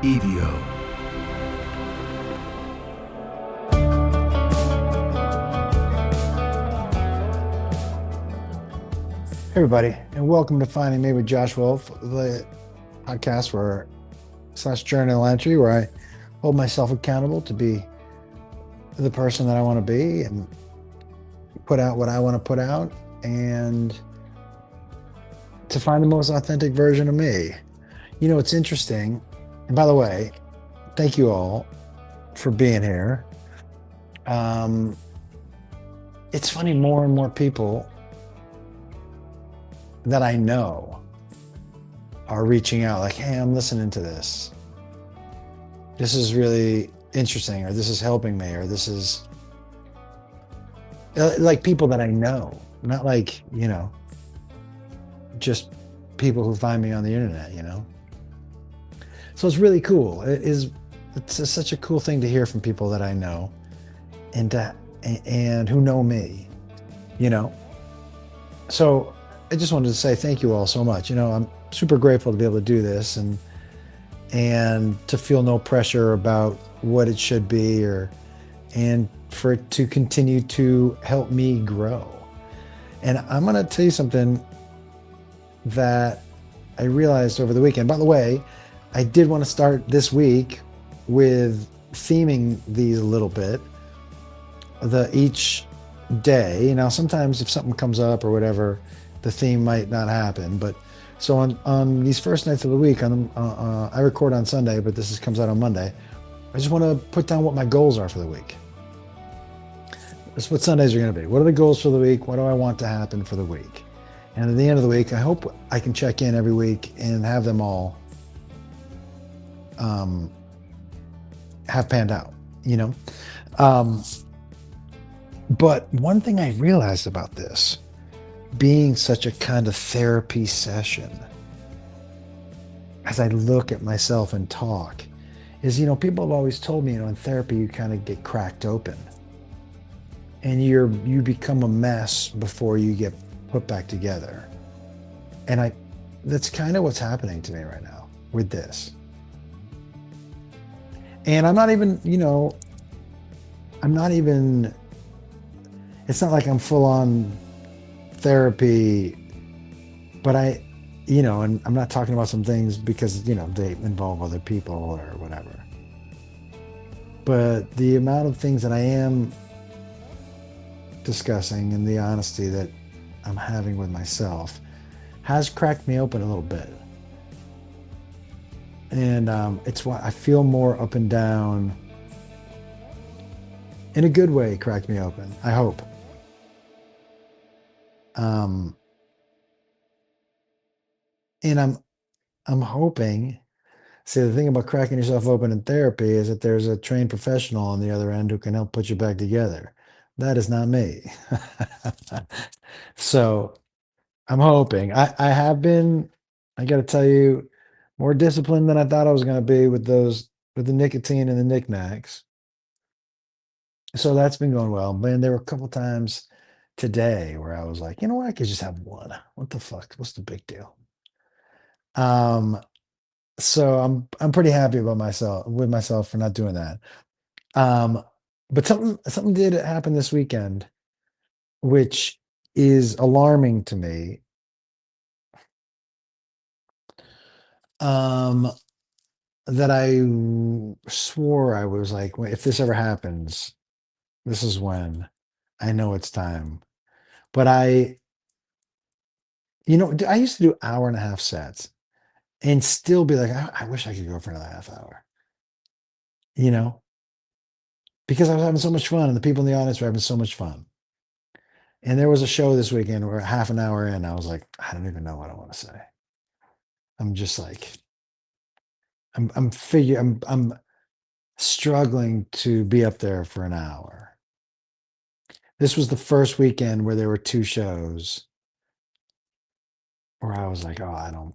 EDO. Hey everybody, and welcome to Finding Me with Josh Wolf, the podcast where slash journal entry where I hold myself accountable to be the person that I want to be and put out what I want to put out and to find the most authentic version of me. You know, it's interesting. And by the way, thank you all for being here. Um, it's funny, more and more people that I know are reaching out like, hey, I'm listening to this. This is really interesting, or this is helping me, or this is like people that I know, not like, just people who find me on the internet. So it's really cool. It's such a cool thing to hear from people that I know and who know me, you know. So I just wanted to say thank you all so much. I'm super grateful to be able to do this and to feel no pressure about what it should be and for it to continue to help me grow. And I'm going to tell you something that I realized over the weekend. By the way, I did want to start this week with theming these a little bit. Each day. Now, sometimes if something comes up or whatever, the theme might not happen. But so on these first nights of the week, I record on Sunday, but comes out on Monday. I just want to put down what my goals are for the week. That's what Sundays are going to be. What are the goals for the week? What do I want to happen for the week? And at the end of the week, I hope I can check in every week and have them all have panned out, But one thing I realized about this being such a kind of therapy session, as I look at myself and talk, is, people have always told me, in therapy, you kind of get cracked open and you become a mess before you get put back together. And that's kind of what's happening to me right now with this. And I'm not even, it's not like I'm full on therapy, but and I'm not talking about some things because, they involve other people or whatever. But the amount of things that I am discussing and the honesty that I'm having with myself has cracked me open a little bit. And it's why I feel more up and down in a good way. Cracked me open, I hope. And I'm hoping. See, the thing about cracking yourself open in therapy is that there's a trained professional on the other end who can help put you back together. That is not me. So I'm hoping. I have been, I got to tell you, more disciplined than I thought I was going to be with the nicotine and the knickknacks. So that's been going well. Man, there were a couple times today where I was like, you know what, I could just have one. What the fuck? What's the big deal? So I'm pretty happy about myself for not doing that. Um, but something did happen this weekend, which is alarming to me. Um, that I swore I was like, if this ever happens, this is when I know it's time. But I used to do hour and a half sets and still be like, I wish I could go for another half hour, you know, because I was having so much fun and the people in the audience were having so much fun. And there was a show this weekend where half an hour in, I was like, I don't even know what I want to say. I'm just like, I'm struggling to be up there for an hour. This was the first weekend where there were two shows where I was like, oh, I don't.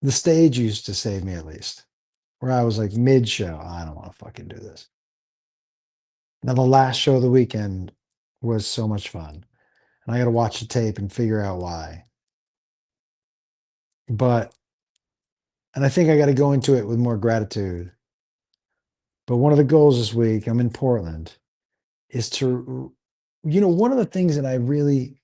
The stage used to save me at least. Where I was like mid show, I don't want to fucking do this. Now the last show of the weekend was so much fun, and I got to watch the tape and figure out why. But And I think I got to go into it with more gratitude. But one of the goals this week, I'm in Portland, is to, one of the things that I really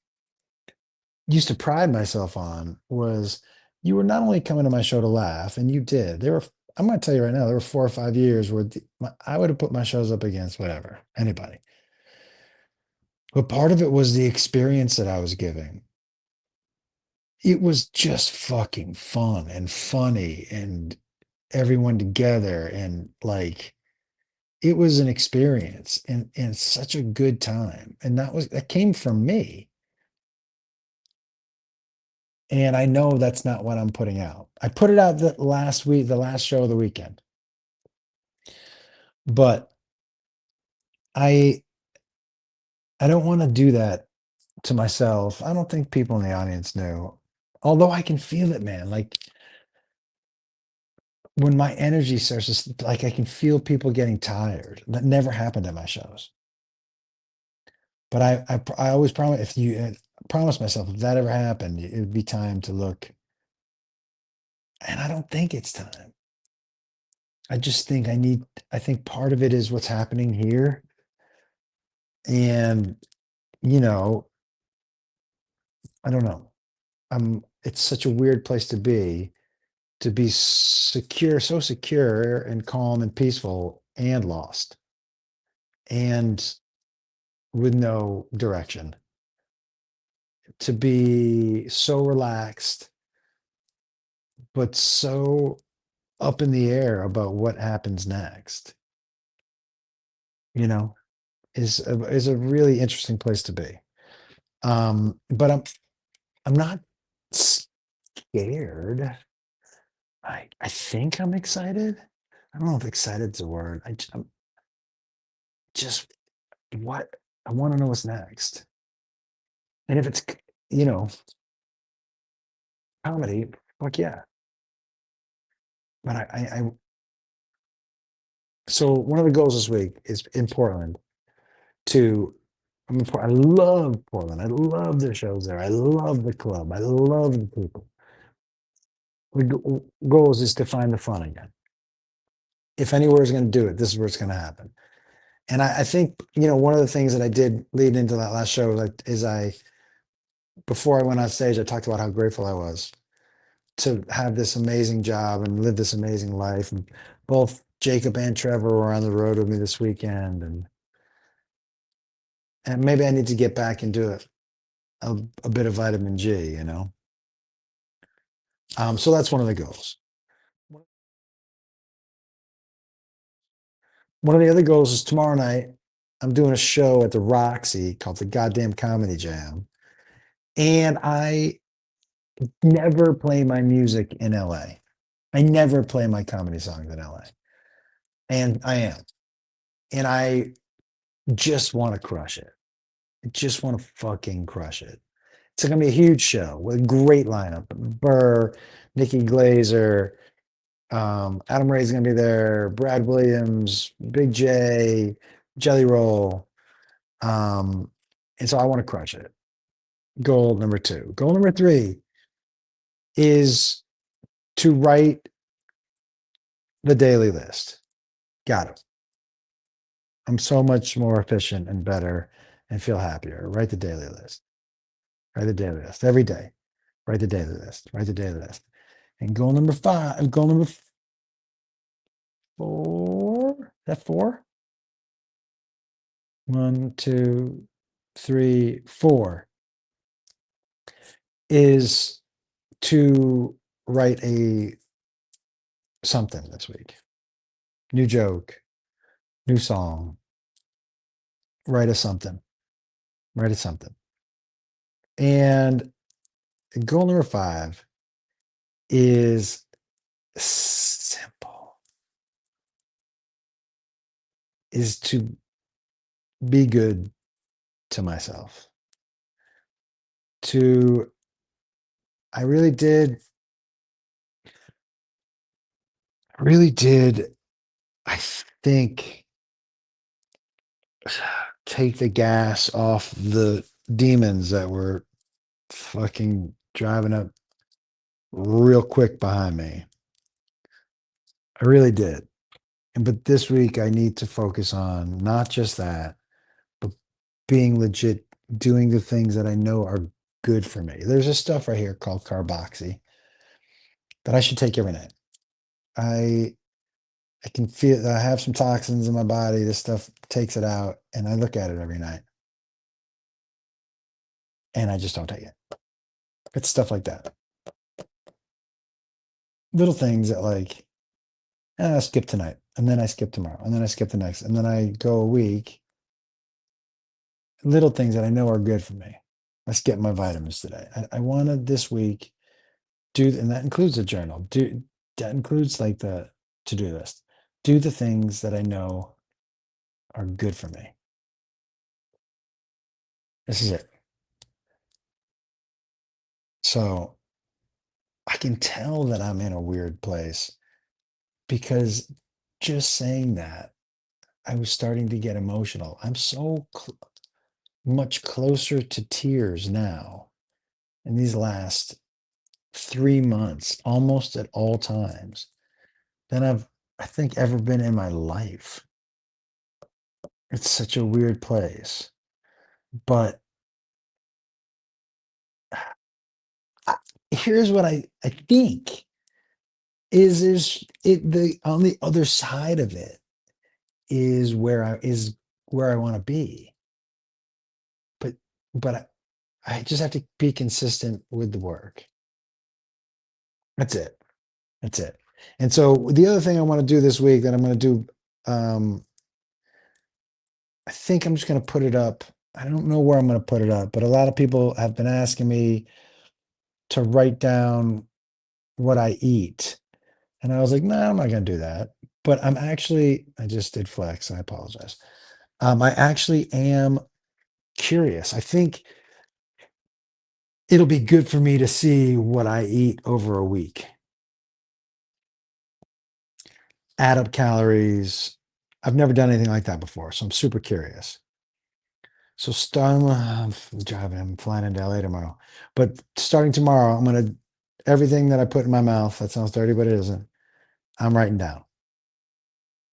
used to pride myself on was you were not only coming to my show to laugh, and you did. I'm going to tell you right now, there were 4 or 5 years where I would have put my shows up against whatever, anybody. But part of it was the experience that I was giving. It was just fucking fun and funny and everyone together. And like, it was an experience and such a good time. And that came from me. And I know that's not what I'm putting out. I put it out the last week, the last show of the weekend. But I I don't want to do that to myself. I don't think people in the audience knew. Although I can feel it, man. Like when my energy starts to like I can feel people getting tired. That never happened at my shows. But I always promise if you promise myself if that ever happened, it would be time to look. And I don't think it's time. I just think I think part of it is what's happening here. And, you know, I don't know. It's such a weird place to be secure, so secure and calm and peaceful and lost and with no direction. To be so relaxed, but so up in the air about what happens next, you know, is a really interesting place to be. But I'm not scared. I think I'm excited. I don't know if excited's a word. I'm just what I want to know what's next. And if it's you know comedy, fuck yeah. But so one of the goals this week is in Portland to I love Portland. I love the shows there. I love the club. I love the people. The goals is to find the fun again. If anywhere is going to do it, this is where it's going to happen. And I think one of the things that I did lead into that last show is I before I went on stage, I talked about how grateful I was to have this amazing job and live this amazing life. And both Jacob and Trevor were on the road with me this weekend, and maybe I need to get back and do a bit of vitamin G. So that's one of the goals. One of the other goals is tomorrow night. I'm doing a show at the Roxy called the Goddamn Comedy Jam, and I never play my music in LA. I never play my comedy songs in LA, and I am, and I just want to crush it. I just want to fucking crush it. It's gonna be a huge show with a great lineup. Burr, Nikki Glazer, Adam Ray's gonna be there, Brad Williams, Big J, Jelly Roll. And so I want to crush it. Goal number two. Goal number three is to write the daily list. Got it. I'm so much more efficient and better and feel happier. Write the daily list. Write the daily list every day. Write the daily list. Write the daily list. And goal number four. Is that four? One, two, three, four is to write a something this week. New joke, new song. Write a something. Write a something. And goal number five is simple. Is to be good to myself. To I really did, I think, take the gas off the demons that were fucking driving up real quick behind me. I really did. But this week I need to focus on not just that, but being legit, doing the things that I know are good for me. There's a stuff right here called carboxy that I should take every night. I I can feel that I have some toxins in my body. This stuff takes it out, and I look at it every night, and I just don't take it. It's stuff like that. Little things that like, I skip tonight, and then I skip tomorrow, and then I skip the next, and then I go a week. Little things that I know are good for me. I skipped my vitamins today. I wanted this week do, and that includes a journal. Do that includes like the to-do list. Do the things that I know are good for me. This is it. So I can tell that I'm in a weird place because just saying that, I was starting to get emotional. I'm so much closer to tears now in these last 3 months, almost at all times, than I think, ever been in my life. It's such a weird place. But I, here's what I think is it the on the other side of it is where I want to be. But I just have to be consistent with the work. That's it. That's it. And so the other thing I want to do this week that I'm going to do, I think I'm just going to put it up. I don't know where I'm going to put it up, but a lot of people have been asking me to write down what I eat. And I was like, no, I'm not going to do that. But I just did flex. I apologize. I actually am curious. I think it'll be good for me to see what I eat over a week, add up calories. I've never done anything like that before, so I'm super curious. So I'm driving, I'm flying into LA tomorrow. But starting tomorrow, everything that I put in my mouth, that sounds dirty, but it isn't, I'm writing down.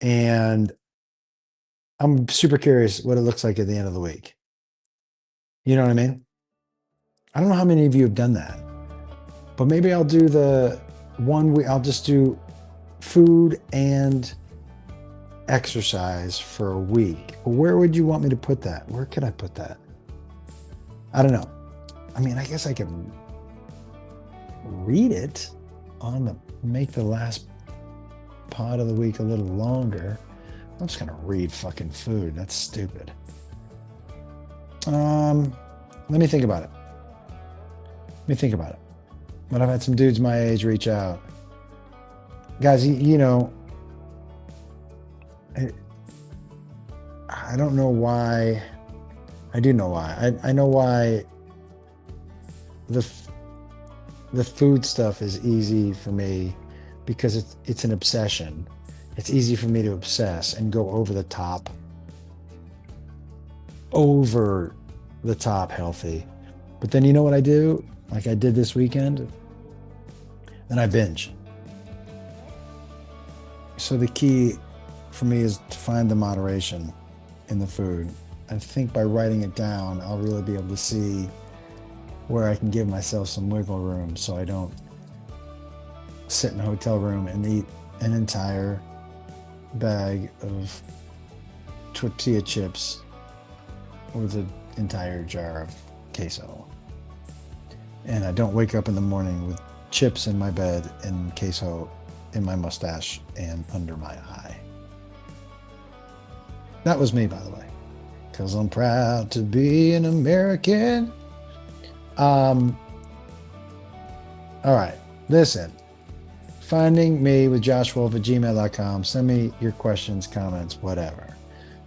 And I'm super curious what it looks like at the end of the week. You know what I mean? I don't know how many of you have done that, but maybe I'll do the one week, I'll just do food and exercise for a week. Where would you want me to put that? Where could I put that? I don't know. I mean, I guess I could read it make the last part of the week a little longer. I'm just gonna read fucking food. That's stupid. Let me think about it. But I've had some dudes my age reach out. Guys, I don't know why. I do know why. I know why the food stuff is easy for me because it's an obsession. It's easy for me to obsess and go over the top healthy. But then you know what I do? Like I did this weekend? Then I binge. So the key for me is to find the moderation in the food. I think by writing it down, I'll really be able to see where I can give myself some wiggle room so I don't sit in a hotel room and eat an entire bag of tortilla chips with an entire jar of queso. And I don't wake up in the morning with chips in my bed and queso in my mustache and under my eye. That was me, by the way, because I'm proud to be an American. All right, listen. Finding me with joshwolf@gmail.com. Send me your questions, comments, whatever.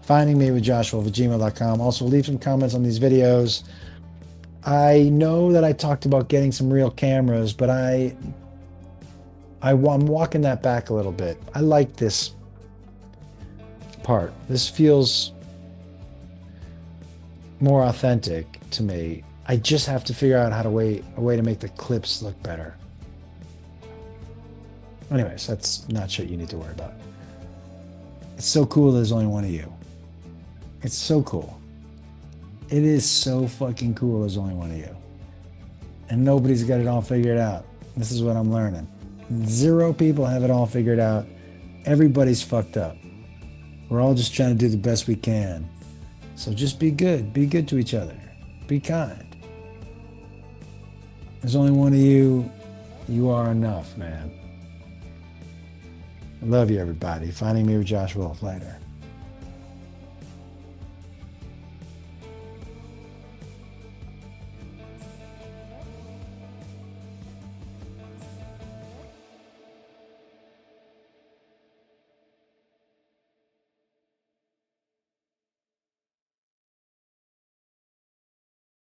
Finding me with joshwolf@gmail.com. Also, leave some comments on these videos. I know that I talked about getting some real cameras, but I'm walking that back a little bit. I like this part. This feels more authentic to me. I just have to figure out a way to make the clips look better. Anyways, that's not shit you need to worry about. It's so cool there's only one of you. It's so cool. It is so fucking cool there's only one of you. And nobody's got it all figured out. This is what I'm learning. 0 people have it all figured out. Everybody's fucked up. We're all just trying to do the best we can. So just be good. Be good to each other. Be kind. There's only one of you. You are enough, man. I love you, everybody. Finding Me with Josh Wolf later.